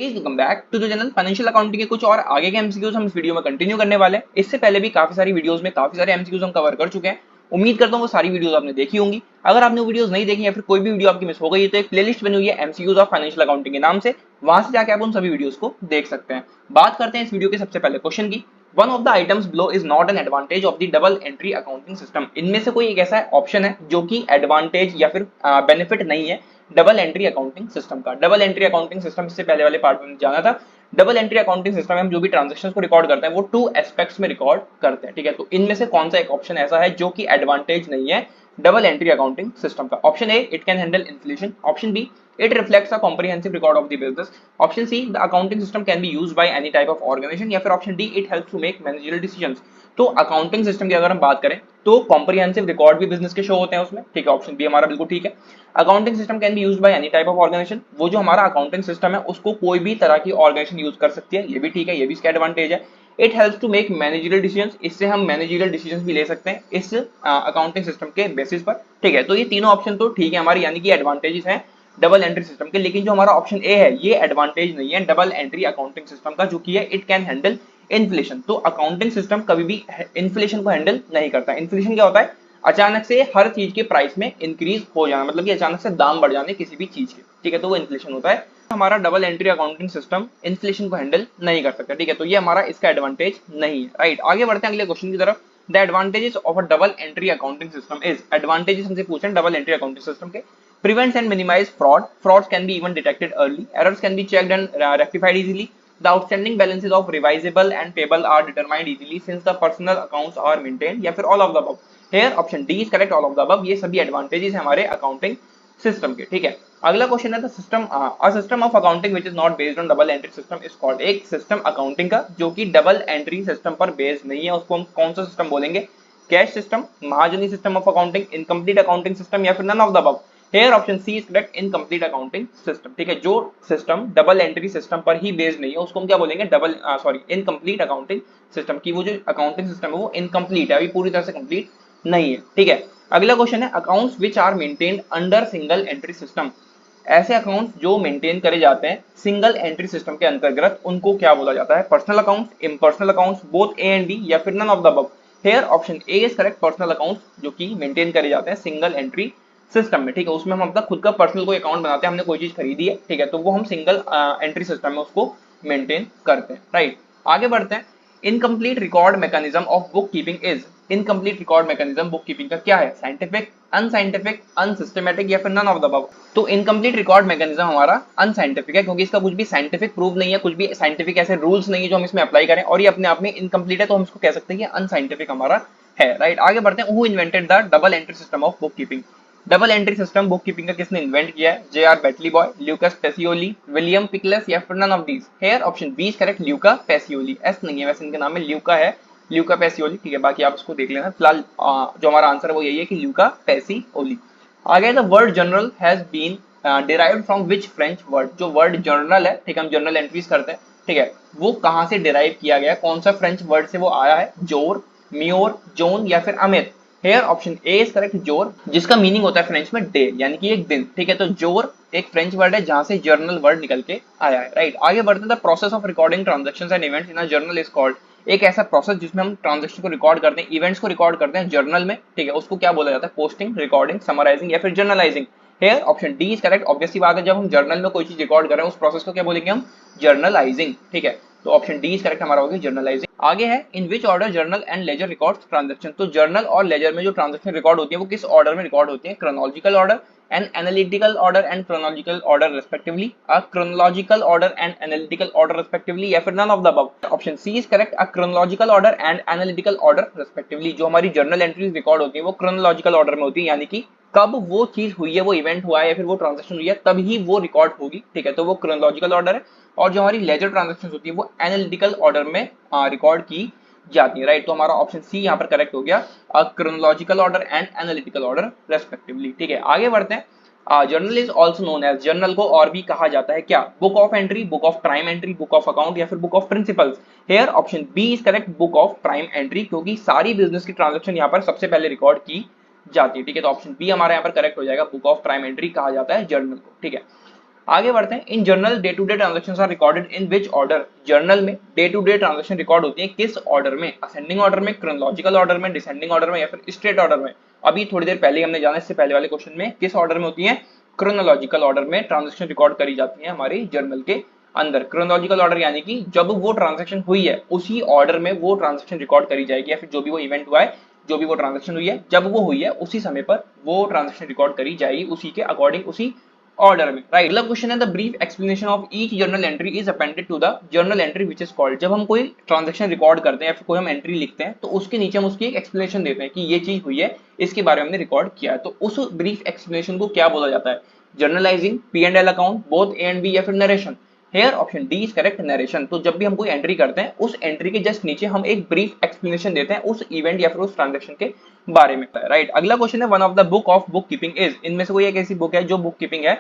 Welcome back to the channel. Financial accounting के कुछ और आगे के एमसीक्यूज हम इस वीडियो में कंटिन्यू करने वाले हैं। इससे पहले भी काफी सारी वीडियोस में काफी सारे एमसीक्यूज हम कवर कर चुके हैं। उम्मीद करता हूं वो सारी वीडियोस आपने देखी होंगी। अगर आपने वो वीडियोस नहीं देखी या फिर कोई भी वीडियो आपकी मिस हो गई है तो एक प्लेलिस्ट बनी हुई है एमसीक्यूज ऑफ फाइनेंशियल अकाउंटिंग के नाम से, वहां से जाके आप उन सभी वीडियोस को देख सकते हैं। बात करते हैं इस वीडियो के सबसे पहले क्वेश्चन की। One of the items below is not an advantage of the double entry accounting system. इनमें से कोई एक ऐसा ऑप्शन है जो कि एडवांटेज या फिर बेनिफिट नहीं है डबल एंट्री अकाउंटिंग सिस्टम का। डबल एंट्री अकाउंटिंग सिस्टम इससे पहले वाले पार्ट में जाना था। डबल एंट्री अकाउंटिंग सिस्टम में हम जो भी ट्रांजैक्शंस को रिकॉर्ड करते हैं वो टू एस्पेक्ट्स में रिकॉर्ड करते हैं, ठीक है। तो इनमें से कौन सा एक ऑप्शन ऐसा है जो कि एडवांटेज नहीं है डबल एंट्री अकाउंटिंग सिस्टम का? Option A, it can handle inflation. Option B, it reflects a comprehensive record of the business. Option C, the accounting system can be used by any type of organization. या फिर option D, it helps to make managerial decisions. तो accounting system की अगर हम बात करें तो comprehensive record भी बिजनेस के शो होते हैं उसमें, ठीक है। ऑप्शन बी हमारा बिल्कुल ठीक है। Accounting system can be used by any type of organisation. वो जो हमारा अकाउंटिंग सिस्टम है उसको कोई भी तरह की ऑर्गेनाइजेशन यूज कर सकती है, ये भी ठीक है, ये भी इसका एडवांटेज है। It helps to make managerial decisions. इससे हम मैनेजरियल डिसीजंस भी ले सकते हैं इस अकाउंटिंग सिस्टम के बेसिस पर, ठीक है। तो ये तीनों ऑप्शन तो ठीक है हमारे, यानी कि एडवांटेजेस हैं डबल एंट्री सिस्टम के। लेकिन जो हमारा ऑप्शन ए है ये एडवांटेज नहीं है डबल एंट्री अकाउंटिंग सिस्टम का, जो कि है इट कैन हैंडल इन्फ्लेशन। तो अकाउंटिंग सिस्टम कभी भी इन्फ्लेशन को हैंडल नहीं करता। इन्फ्लेशन क्या होता है? अचानक से हर चीज के प्राइस में इंक्रीज हो जाना, मतलब कि अचानक से दाम बढ़ जाने किसी भी चीज के, ठीक है, तो वो इन्फ्लेशन होता है। हमारा double entry accounting system inflation को हैंडल नहीं कर सकता, ठीक है, तो ये हमारा इसका एडवांटेज नहीं है, राइट। आगे बढ़ते हैं अगले क्वेश्चन की तरफ। The advantages of a double entry accounting system is. Advantages हमसे पूछे हैं डबल एंट्री अकाउंटिंग सिस्टम के। Prevents and minimize fraud. Frauds can be even detected early. Errors can be checked and rectified easily. The outstanding balances of revisable and payable are determined easily since the personal accounts are maintained. या फिर all of the above. Here option D is correct, all of the above. ये सभी advantages हैं हमारे accounting system के, ठीक है। अगला क्वेश्चन है the system, a system of accounting which is not based on double entry system is called. एक सिस्टम अकाउंटिंग का जो कि डबल एंट्री सिस्टम पर बेस्ड नहीं है उसको हम कौन सा सिस्टम बोलेंगे? Cash system, Mahajani system of accounting, incomplete accounting system, या फिर none of the above. Here option C is correct, incomplete accounting system, ठीक है। जो सिस्टम डबल एंट्री सिस्टम पर ही बेस्ड नहीं है उसको हम क्या बोलेंगे? इनकम्प्लीट अकाउंटिंग सिस्टम की वो जो अकाउंटिंग सिस्टम है वो इनकम्प्लीट है, अभी पूरी तरह से कंप्लीट नहीं है, ठीक है। अगला क्वेश्चन है accounts which are maintained under single entry system. ऐसे अकाउंट्स जो मेंटेन करे जाते हैं सिंगल एंट्री सिस्टम के अंतर्गत उनको क्या बोला जाता है? Personal accounts, impersonal accounts, both A and B, या फिर none of the above. Here option A is correct, personal accounts जो कि मेंटेन करे जाते हैं सिंगल एंट्री सिस्टम में, ठीक है। उसमें हम अपना खुद का पर्सनल कोई अकाउंट बनाते हैं, हमने कोई चीज खरीदी है, ठीक है, तो वो हम सिंगल एंट्री सिस्टम में उसको मेंटेन करते हैं, राइट। आगे बढ़ते हैं। Incomplete record mechanism of bookkeeping is. Incomplete record mechanism book keeping का क्या है? साइंटिफिक, अनसाइंटिफिक, अनसिस्टमेटिक, या फिर नन ऑफ द अबव। तो इनकम्प्लीट रिकॉर्ड मैकेनिज्म हमारा अनसाइंटिफिक है, क्योंकि इसका कुछ भी साइंटिफिक प्रूफ नहीं है, कुछ भी साइंटिफिक ऐसे रूल्स नहीं है जो हम इसमें अप्लाई करें, और ये अपने आप में इनकम्प्लीट है, तो हम इसको कह सकते हैं कि अनसाइंटिफिक हमारा है, राइट। आगे बढ़ते हैं। Who invented the double entry system of bookkeeping. Double entry system bookkeeping का किसने इन्वेंट किया है? J R Batliboi, Lucas Pacioli, William Pickles, या फिर none of these. Here option B is correct, Luca Pacioli. एस नहीं है वैसे इनके नाम में, ल्यूका है, ल्यूका पेसियोली, ठीक है। बाकी आप इसको देख लेना, फिलहाल जो हमारा आंसर है वो यही है कि ल्यूका पेसियोली। आगे the word journal has been derived from which French word. जो वर्ड जर्नल है, ठीक है, हम जर्नल एंट्रीज करते हैं, ठीक है, वो कहां से डिराइव किया गया? कौन सा फ्रेंच वर्ड से वो आया है? जोर, म्योर, जोन, या फिर Amit. Hair option A is correct, जोर, जिसका मीनिंग होता है फ्रेंच में डे, यानी कि एक दिन, ठीक है। तो जोर एक फ्रेंच वर्ड है जहां से जर्नल वर्ड निकल के आया है, राइट। आगे बढ़ते हैं। The process of recording transactions and events in a journal is called. एक ऐसा प्रोसेस जिसमें हम ट्रांजैक्शन को रिकॉर्ड करते हैं, इवेंट्स को रिकॉर्ड करते हैं जर्नल में, ठीक है, उसको क्या बोला जाता है? पोस्टिंग, रिकॉर्डिंग, समराइजिंग, या फिर journalizing. Here option D is correct, obvious सी बात है, जब हम जर्नल में कोई चीज रिकॉर्ड कर रहे हैं उस प्रोसेस को क्या बोलेंगे हम? जर्नलाइजिंग, ठीक है। तो ऑप्शन डी इज करेक्ट हमारा होगा जर्नलाइजिंग। आगे है in which order journal and ledger records transaction. तो जर्नल और लेजर में जो ट्रांजैक्शन रिकॉर्ड होती है वो किस ऑर्डर में रिकॉर्ड होती है? Chronological order and analytical order and chronological order respectively, uh chronological order and analytical order respectively, या फिर none of the above. Option C is correct, uh chronological order and analytical order respectively. जो हमारी journal entries record होती है वो chronological order में होती है, यानी कि कब वो चीज हुई है, वो इवेंट हुआ है या फिर वो ट्रांजैक्शन हुई है तभी वो रिकॉर्ड होगी, ठीक है, तो वो क्रोनोलॉजिकल ऑर्डर है। और जो हमारी लेजर ट्रांजैक्शन होती है वो एनालिटिकल ऑर्डर में रिकॉर्ड की जाती है, राइट। तो हमारा ऑप्शन सी यहाँ पर करेक्ट हो गया, chronological order and analytical order respectively, ठीक है। आगे बढ़ते हैं। Journal is also known as, journal को और भी कहा जाता है क्या? Book of entry, book of prime entry, book of account, या फिर book of principles. Here option B is correct, book of prime entry, क्योंकि सारी बिजनेस की ट्रांजैक्शन यहाँ पर सबसे पहले रिकॉर्ड की जाती है, ठीक है। तो ऑप्शन बी हमारा यहाँ पर करेक्ट हो जाएगा, बुक ऑफ प्राइम एंट्री कहा जाता है जर्नल को, ठीक है। आगे बढ़ते हैं। In journal day to day transactions are recorded in which order. Journal में day to day transaction record होती है किस ऑर्डर में, असेंडिंग ऑर्डर में, क्रोनोलॉजिकल ऑर्डर में, डिसेंडिंग ऑर्डर में या फिर स्ट्रेट ऑर्डर में। अभी थोड़ी देर पहले हमने जाना, इससे पहले वाले क्वेश्चन में किस ऑर्डर में होती है, क्रोनोलॉजिकल ऑर्डर में ट्रांजेक्शन रिकॉर्ड करी जाती है हमारी जर्नल के अंदर। क्रोनोलॉजिकल ऑर्डर यानी कि जब वो ट्रांजेक्शन हुई है उसी ऑर्डर में वो ट्रांजेक्शन रिकॉर्ड करी जाएगी, या फिर जो भी वो इवेंट हुआ है, जो भी वो ट्रांजेक्शन हुई है, जब वो हुई है उसी समय पर वो ट्रांजेक्शन रिकॉर्ड करी जाएगी, उसी के अकॉर्डिंग, उसी ऑर्डर में। राइट, अगला क्वेश्चन है the brief explanation of each journal entry is appended to the journal entry which is called. जब हम कोई ट्रांजेक्शन रिकॉर्ड करते हैं या फिर कोई हम एंट्री लिखते हैं तो उसके नीचे हम उसकी एक एक्सप्लेनेशन देते हैं कि ये चीज हुई है, इसके बारे में हमने रिकॉर्ड किया है। तो उस ब्रीफ एक्सप्लेनेशन को क्या बोला जाता है, journalising, P and L account, both A and B या फिर narration. Here option D is correct, narration. तो जब भी हम कोई एंट्री करते हैं उस एंट्री के जस्ट नीचे हम एक ब्रीफ एक्सप्लेनेशन देते हैं उस इवेंट या फिर उस ट्रांजेक्शन के बारे में। राइट, अगला क्वेश्चन है one of the book of bookkeeping is. इनमें से कोई एक ऐसी बुक है जो बुक कीपिंग है,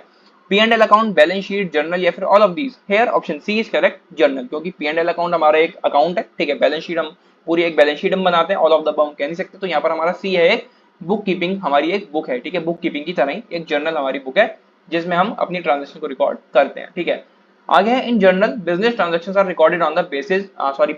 P and L account, balance sheet, journal या फिर all of these. Here option C is correct, journal. क्योंकि पी एंड एल अकाउंट हमारा एक अकाउंट है, ठीक है, बैलेंस शीट हम पूरी एक बैलेंस शीट हम बनाते हैं, ऑल ऑफ द अबाउट कह नहीं सकते, तो यहाँ पर हमारा सी है, एक बुक कीपिंग हमारी एक बुक है, ठीक है, बुक कीपिंग की तरह ही एक जर्नल हमारी बुक है जिसमें हम अपनी ट्रांजेक्शन को रिकॉर्ड करते हैं, ठीक है। आगे है in journal business transactions are recorded on the basis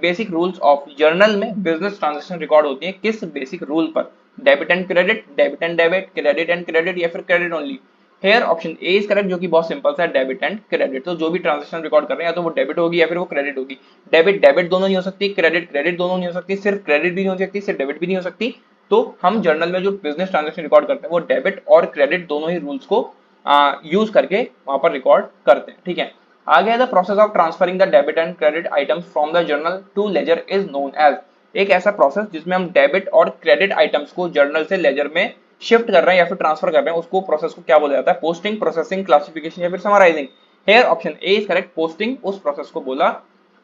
basic rules of. Journal में बिजनेस ट्रांजेक्शन रिकॉर्ड होती है किस बेसिक रूल पर, debit and credit, debit and debit, credit and credit या फिर credit only. Here option A is correct, जो कि बहुत सिंपल सा है, डेबिट एंड क्रेडिट। तो जो भी ट्रांजेक्शन रिकॉर्ड कर रहे हैं या तो वो डेबिट होगी या फिर वो क्रेडिट होगी। डेबिट डेबिट दोनों नहीं हो सकती, क्रेडिट क्रेडिट दोनों नहीं हो सकती, सिर्फ क्रेडिट भी नहीं हो सकती, सिर्फ डेबिट भी नहीं हो सकती। तो हम जर्नल में जो बिजनेस ट्रांजेक्शन रिकॉर्ड करते हैं वो डेबिट और क्रेडिट दोनों ही रूल्स को यूज करके वहां पर रिकॉर्ड करते हैं, ठीक है। आगे है the process of transferring the debit and credit items from the journal to ledger is known as. एक ऐसा प्रोसेस जिसमें हम डेबिट और क्रेडिट आइटम्स को जर्नल से लेजर में शिफ्ट कर रहे हैं या फिर ट्रांसफर कर रहे हैं, उसको प्रोसेस को क्या बोला जाता है, पोस्टिंग, प्रोसेसिंग, क्लासिफिकेशन या फिर summarising. Here option A is correct, posting उस प्रोसेस को बोला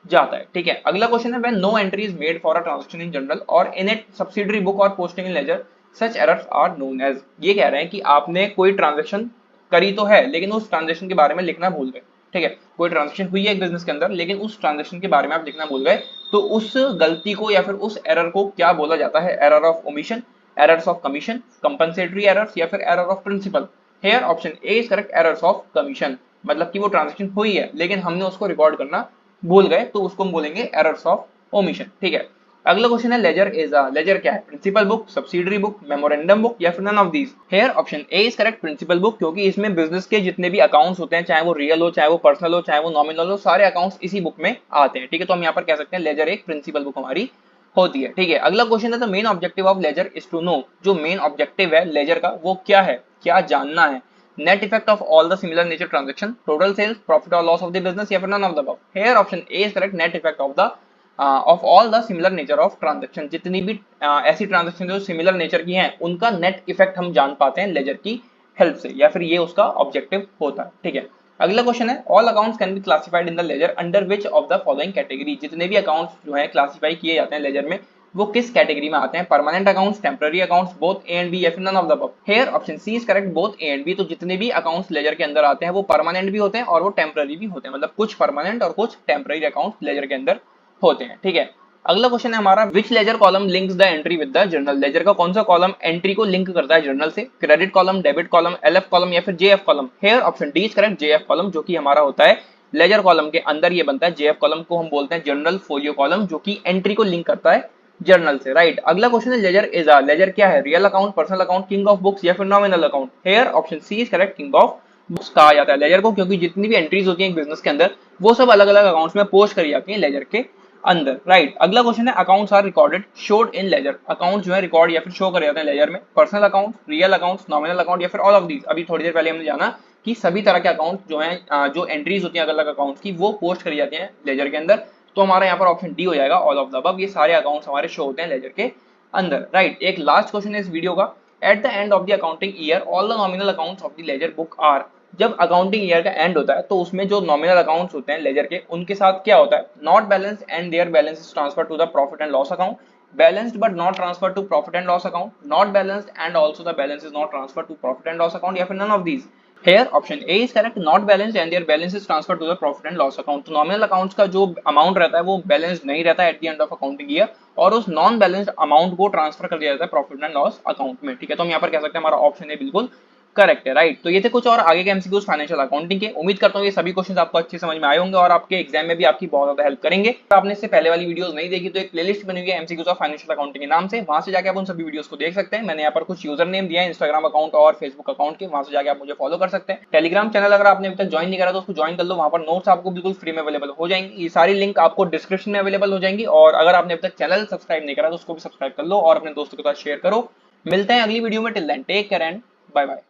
जाता है, ठीक है। अगला क्वेश्चन है when no entry is made for a transaction in journal और इन इट सब्सिडरी बुक और posting in ledger such errors are known as. ये कह रहे हैं कि आपने कोई ट्रांजैक्शन करी तो है लेकिन उस ट्रांजैक्शन के बारे में लिखना भूल गए, ठीक है, कोई ट्रांजैक्शन हुई है एक बिजनेस के अंदर लेकिन उस ट्रांजैक्शन के बारे में आप लिखना भूल गए, तो उस गलती को या फिर उस एरर को क्या बोला जाता है, error of omission, errors of commission, compensatory errors या फिर error of principle. Here option A is correct, errors of commission. मतलब कि वो ट्रांजैक्शन हुई है लेकिन हमने उसको रिकॉर्ड करना भूल गए, तो उसको हम बोलेंगे एरर्स ऑफ ओमिशन, ठीक है। अगला क्वेश्चन है लेजर इज अ, लेजर क्या है, principal book, subsidiary book, memorandum book या फिर none of these. Here option A is correct, principal book, क्योंकि इसमें बिजनेस के जितने भी अकाउंट्स होते हैं, चाहे वो रियल हो, चाहे वो पर्सनल हो, चाहे वो नॉमिनल हो, सारे अकाउंट्स इसी बुक में आते हैं, ठीक है। तो हम यहाँ पर कह सकते हैं लेजर एक प्रिंसिपल बुक हमारी होती है, ठीक है। अगला क्वेश्चन है the main objective of ledger is to know. जो मेन ऑब्जेक्टिव है लेजर का वो क्या है, क्या जानना है, net effect of all the similar nature transaction, total sales, profit और लॉस ऑफ द बिजनेस या फिर none of the above. Here option A is correct, net effect of the of all the similar nature of transaction. जितनी भी ऐसी transaction जो similar nature की हैं उनका नेट इफेक्ट हम जान पाते हैं लेजर की हेल्प से, या फिर ये उसका ऑब्जेक्टिव होता है, ठीक है। अगला क्वेश्चन है all accounts can be classified in the ledger under which of the following category. जितने भी अकाउंट्स जो है क्लासिफाई किए जाते हैं लेजर में वो किस कैटेगरी में आते हैं, permanent accounts, temporary accounts, both A and B या फिर none of the above. Here option C is correct, both A and B. तो जितने भी अकाउंट्स लेजर के अंदर आते हैं वो परमानेंट भी होते हैं और वो टेम्पररी भी होते हैं, मतलब कुछ परमानेंट और कुछ टेम्पररी अकाउंट्स लेजर के अंदर होते हैं, ठीक है। अगला क्वेश्चन है हमारा which ledger column links the entry with the journal. Ledger का कौन सा कॉलम एंट्री को लिंक करता है जर्नल से, credit column, debit column, LF column या फिर JF column. Hair option D is correct, JF column, जो कि हमारा होता है लेजर कॉलम के अंदर ये बनता है। जेएफ कॉलम को हम बोलते हैं जर्नल फोलियो कॉलम, जो कि एंट्री को लिंक करता है जर्नल से, राइट। अगला क्वेश्चन है लेजर इज अ, लेजर क्या है, real account, personal account, king of books या फिर nominal account. Here option C is correct, king of books कहा जाता है लेजर को, क्योंकि जितनी भी एंट्रीज होती हैं एक बिजनेस के अंदर वो सब अलग अलग अकाउंट्स में पोस्ट करी जाती हैं लेजर के अंदर, राइट। अगला क्वेश्चन है accounts are recorded showed in ledger. Account जो है रिकॉर्ड या फिर शो करे जाते हैं लेजर में, personal account, real accounts, nominal account या फिर ऑल ऑफ दीज। अभी थोड़ी देर पहले हमने जाना कि सभी तरह के अकाउंट जो हैं जो एंट्रीज होती हैं अलग अलग अकाउंट्स की वो पोस्ट करी जाती हैं लेजर के अंदर, तो हमारा यहाँ पर ऑप्शन डी हो जाएगा, ऑल ऑफ द अबव। ये सारे अकाउंट्स हमारे शो होते हैं लेजर के अंदर, राइट। एक लास्ट क्वेश्चन है इस वीडियो का, at the end of the accounting year all the nominal accounts of the ledger book are. जब अकाउंटिंग ईयर का एंड होता है तो उसमें जो नॉमिनल अकाउंट्स होते हैं लेजर के उनके साथ क्या होता है, not balance and their balance is transfer to the profit and loss account, balanced but not transfer to profit and loss account, not balanced and also the balance is not transfer to profit and loss account या फिर none of these. Here option A is correct, not balanced and their balance is transfer to the profit and loss account. तो nominal accounts का जो amount रहता है वो balanced नहीं रहता है eight the end of accounting year, और उस नॉन बैलेंस्ड अमाउंट को ट्रांसफर कर दिया जाता है प्रॉफिट एंड लॉस अकाउंट में, ठीक है। तो हम यहाँ पर कह सकते हैं हमारा ऑप्शन ए बिल्कुल करेक्ट है, राइट। तो ये थे कुछ और आगे के एमसीक्यूज फाइनेंशियल अकाउंटिंग के। उम्मीद करता हूँ ये सभी क्वेश्चंस आपको अच्छे समझ में आए होंगे और आपके एग्जाम में भी आपकी बहुत ज्यादा हेल्प करेंगे। अगर आपने इससे पहले वाली वीडियोस नहीं देखी तो एक प्लेलिस्ट बनी हुई है एमसीक्यूज ऑफ फाइनेंशियल अकाउंटिंग के नाम से, वहां से जाकर आप उन सभी वीडियोस को देख सकते हैं। मैंने यहाँ पर कुछ यूजर नेम दिया है इंस्टाग्राम अकाउंट और फेसबुक अकाउंट के, वहां से जाकर आप मुझे फॉलो कर सकते हैं। टेलीग्राम चैनल अगर आपने अभी तक ज्वाइन नहीं करा तो उसको ज्वाइन कर लो, वहां पर नोट्स आपको बिल्कुल फ्री में अवेलेबल हो जाएंगी। ये सारी लिंक आपको डिस्क्रिप्शन में अवेलेबल हो जाएंगी। और अगर आपने अभी तक चैनल सब्सक्राइब नहीं करा तो उसको भी सब्सक्राइब कर लो और अपने दोस्तों के साथ शेयर करो। मिलते हैं अगली वीडियो में। Till then take care and bye bye.